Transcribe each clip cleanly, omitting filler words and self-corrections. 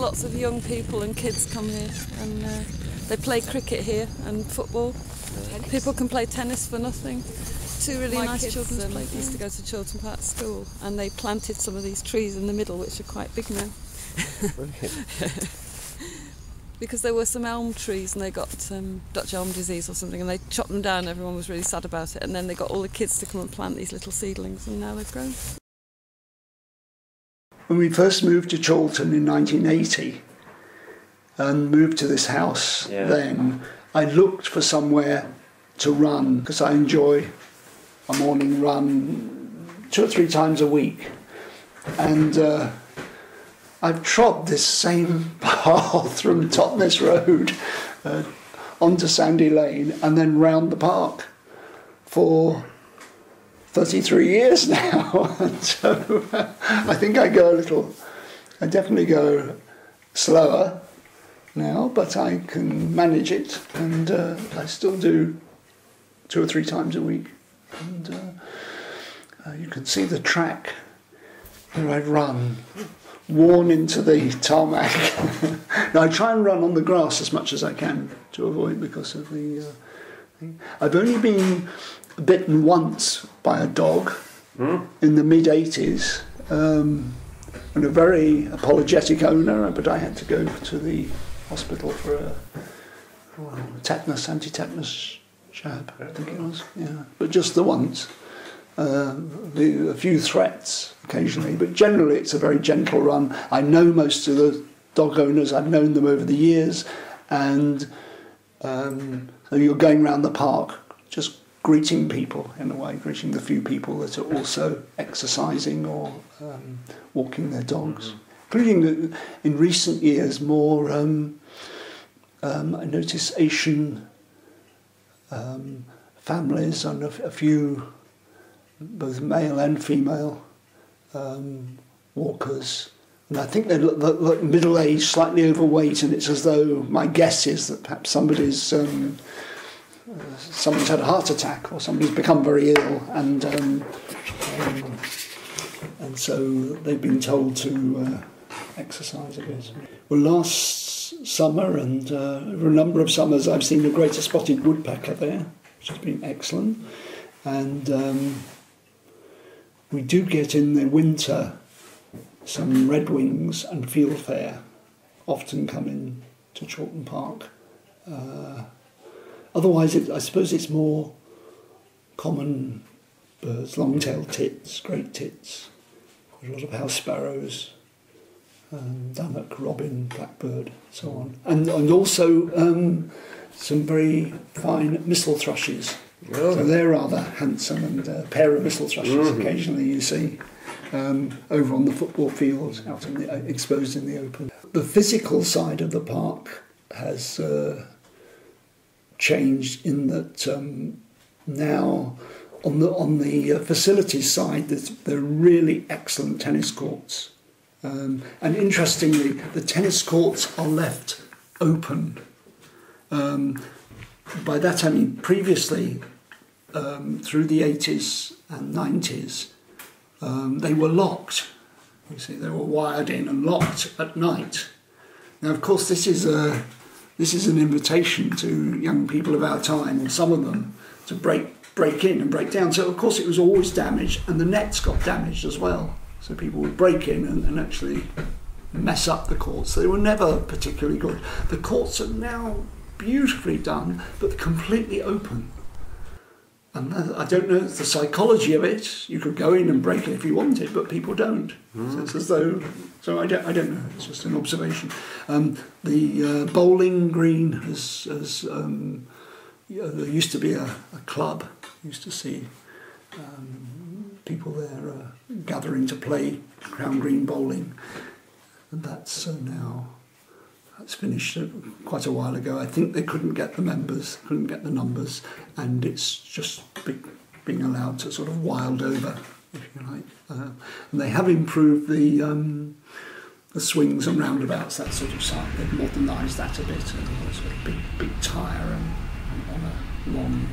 lots of young people and kids come here, and they play cricket here and football. Tennis. People can play tennis for nothing. Two really nice children's playgrounds. Used to go to Chorlton Park school, and they planted some of these trees in the middle, which are quite big now. Because there were some elm trees and they got Dutch elm disease or something, and they chopped them down. Everyone was really sad about it, and then they got all the kids to come and plant these little seedlings, and now they've grown. When we first moved to Chorlton in 1980 and moved to this house, then I looked for somewhere to run, because I enjoy a morning run 2 or 3 times a week. And I've trod this same path from Totnes Road onto Sandy Lane and then round the park for 33 years now. And so I think I definitely go slower now, but I can manage it, and I still do 2 or 3 times a week. And you can see the track where I run, worn into the tarmac. Now I try and run on the grass as much as I can to avoid, because of the thing. I've only been bitten once by a dog in the mid-80s, and a very apologetic owner, but I had to go to the hospital for a anti-tetanus jab, I think it was, but just the once. A few threats occasionally, but generally it's a very gentle run. I know most of the dog owners, I've known them over the years, and so you're going around the park just greeting people, in a way, greeting the few people that are also exercising or walking their dogs. Including in recent years more, I notice Asian families and a few, both male and female walkers, and I think they're middle-aged, slightly overweight, and it's as though, my guess is that perhaps someone's had a heart attack or somebody's become very ill, and so they've been told to exercise a bit. Well, last summer and over a number of summers I've seen a greater spotted woodpecker there, which has been excellent, and we do get in the winter some redwings and fieldfare often come in to Chorlton Park. Otherwise, I suppose it's more common birds, long-tailed tits, great tits, quite a lot of house sparrows, dunnock, robin, blackbird, so on. And also some very fine mistle thrushes. Oh. So they're rather handsome, and a pair of mistle thrushes occasionally you see over on the football field, out in the, exposed in the open. The physical side of the park has changed in that now on the facilities side there are really excellent tennis courts, and interestingly the tennis courts are left open. By that I mean previously, through the 80s and 90s, they were locked. You see, they were wired in and locked at night. Now, of course, this is an invitation to young people of our time, or some of them, to break in and break down. So, of course, it was always damaged, and the nets got damaged as well. So people would break in and actually mess up the courts. They were never particularly good. The courts are now beautifully done, but completely open. And I don't know the psychology of it. You could go in and break it if you wanted, but people don't. So it's as though. So I don't know. It's just an observation. The bowling green has there used to be a club. Used to see people there gathering to play Crown Green bowling, and that's now. That's finished quite a while ago. I think they couldn't get the numbers, and it's just being allowed to sort of wild over, if you like. And they have improved the swings and roundabouts, that sort of side. They've modernised that a bit, and a sort of big tyre and on a long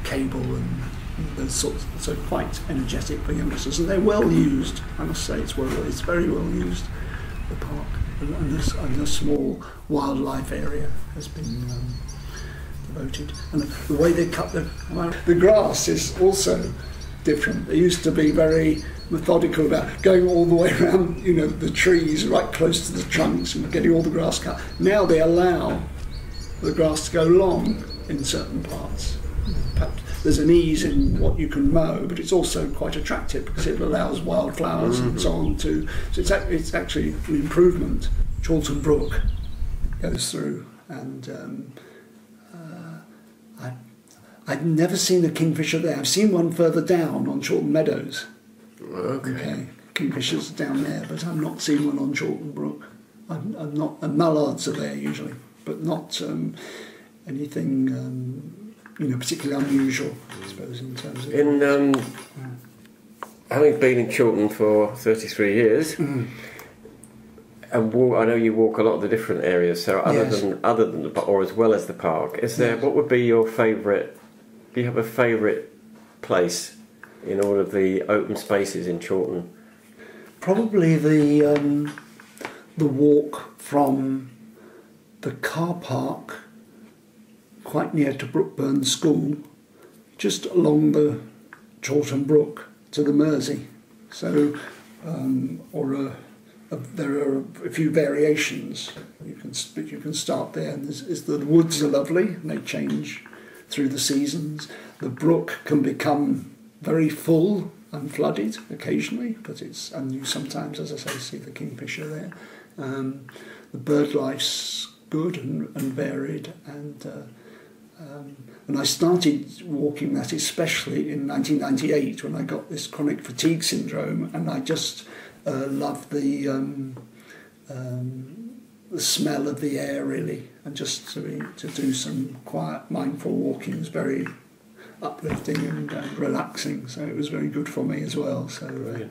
cable and those sorts. So quite energetic for youngsters, and they're well used. I must say, it's very well used. The park. and a small wildlife area has been devoted. And the way they cut the grass is also different. They used to be very methodical about going all the way around, the trees right close to the trunks and getting all the grass cut. Now they allow the grass to go long in certain parts. Perhaps there's an ease in what you can mow, but it's also quite attractive because it allows wildflowers and so on to. So it's actually an improvement. Chorlton Brook goes through, and I've never seen a kingfisher there. I've seen one further down on Chorlton Meadows. Okay. Kingfishers down there, but I've not seen one on Chorlton Brook. I'm not. And mallards are there usually, but not anything particularly unusual, I suppose, in terms of. Having been in Chorlton for 33 years, and I know you walk a lot of the different areas. So other than the or as well as the park, is there? What would be your favourite? Do you have a favourite place in all of the open spaces in Chorlton? Probably the walk from the car park quite near to Brookburn School, just along the Chorlton Brook to the Mersey. So, there are a few variations. You can start there, and the woods are lovely, and they change through the seasons. The brook can become very full and flooded occasionally, and you sometimes, as I say, see the kingfisher there. The bird life's good and varied, and I started walking that especially in 1998 when I got this chronic fatigue syndrome, and I just loved the smell of the air really, and just to do some quiet, mindful walking was very uplifting and relaxing. So it was very good for me as well. So